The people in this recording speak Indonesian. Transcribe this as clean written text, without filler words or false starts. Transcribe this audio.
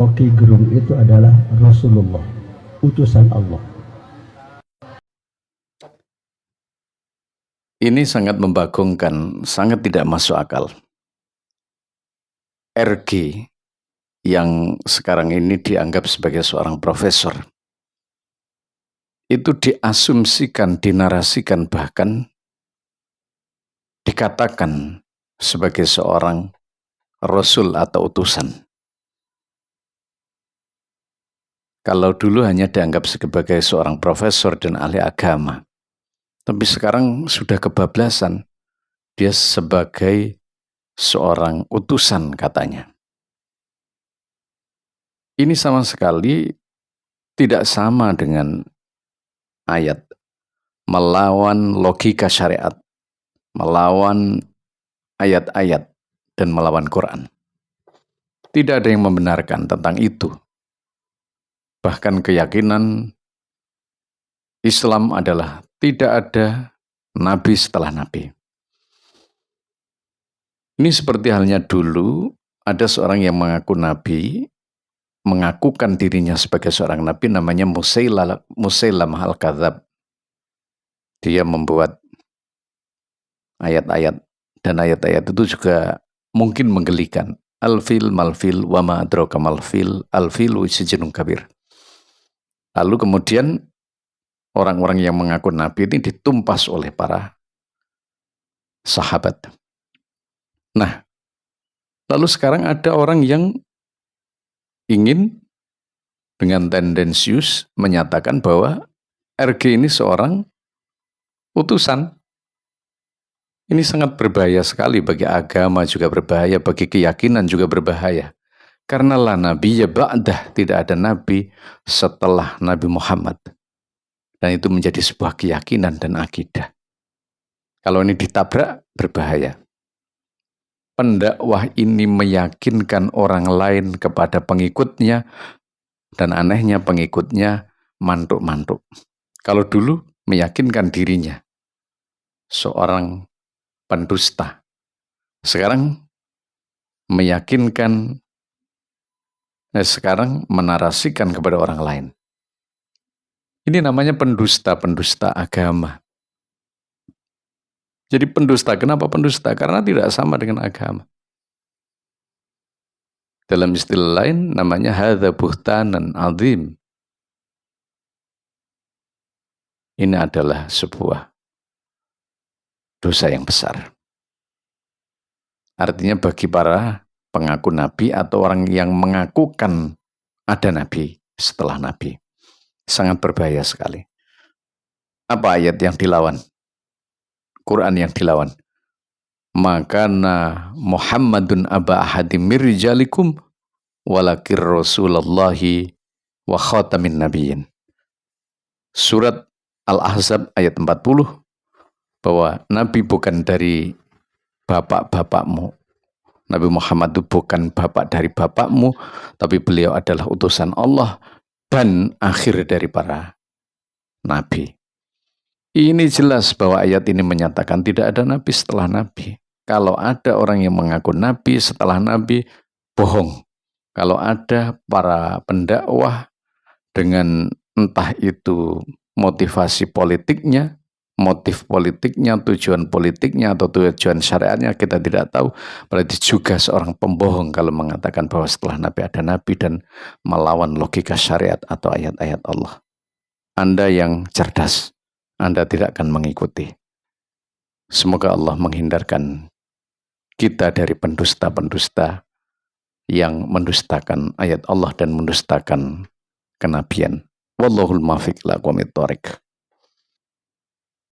Rocky Gerung itu adalah Rasulullah, utusan Allah. Ini sangat membagongkan, sangat tidak masuk akal. RG yang sekarang ini dianggap sebagai seorang profesor, itu diasumsikan, dinarasikan, bahkan dikatakan sebagai seorang Rasul atau utusan. Kalau dulu hanya dianggap sebagai seorang profesor dan ahli agama, tapi sekarang sudah kebablasan. Dia sebagai seorang utusan katanya. Ini sama sekali tidak sama dengan ayat, melawan logika syariat, melawan ayat-ayat, dan melawan Quran. Tidak ada yang membenarkan tentang itu. Bahkan keyakinan Islam adalah tidak ada nabi setelah nabi. Ini seperti halnya dulu ada seorang yang mengaku nabi, mengakukan dirinya sebagai seorang nabi, namanya Musailamah al-Kadzab. Dia membuat ayat-ayat, dan ayat-ayat itu juga mungkin menggelikan. Al-fil mal-fil wa ma adraka mal-fil, al-filu sijnun kabir. Lalu kemudian orang-orang yang mengaku nabi ini ditumpas oleh para sahabat. Nah, lalu sekarang ada orang yang ingin dengan tendensius menyatakan bahwa RG ini seorang utusan. Ini sangat berbahaya sekali, bagi agama juga berbahaya, bagi keyakinan juga berbahaya. Karena la nabiyya ba'dah, tidak ada nabi setelah Nabi Muhammad. Dan itu menjadi sebuah keyakinan dan akidah. Kalau ini ditabrak, berbahaya. Pendakwah ini meyakinkan orang lain kepada pengikutnya, dan anehnya pengikutnya mantuk-mantuk. Kalau dulu meyakinkan dirinya, seorang pendusta. Sekarang meyakinkan, sekarang menarasikan kepada orang lain. Ini namanya pendusta agama. Jadi pendusta, kenapa pendusta? Karena tidak sama dengan agama. Dalam istilah lain namanya hadza buhtanan azim. Ini adalah sebuah dosa yang besar. Artinya bagi para pengaku nabi atau orang yang mengakukan ada nabi setelah nabi, sangat berbahaya sekali. Apa ayat yang dilawan? Quran yang dilawan. Makana Muhammadun aba ahadim mir rijalikum walakir rasulallahi wa khatamin nabiyyin. Surat Al-Ahzab ayat 40, bahwa Nabi bukan dari bapak-bapakmu. Nabi Muhammad itu bukan bapak dari bapakmu, tapi beliau adalah utusan Allah dan akhir dari para nabi. Ini jelas bahwa ayat ini menyatakan tidak ada nabi setelah nabi. Kalau ada orang yang mengaku nabi setelah nabi, bohong. Kalau ada para pendakwah dengan entah itu motivasi politiknya, motif politiknya, tujuan politiknya, atau tujuan syariatnya, kita tidak tahu. Berarti juga seorang pembohong kalau mengatakan bahwa setelah nabi ada nabi dan melawan logika syariat atau ayat-ayat Allah. Anda yang cerdas, Anda tidak akan mengikuti. Semoga Allah menghindarkan kita dari pendusta-pendusta yang mendustakan ayat Allah dan mendustakan kenabian. Wallahul muwaffiq ila aqwamit thoriq.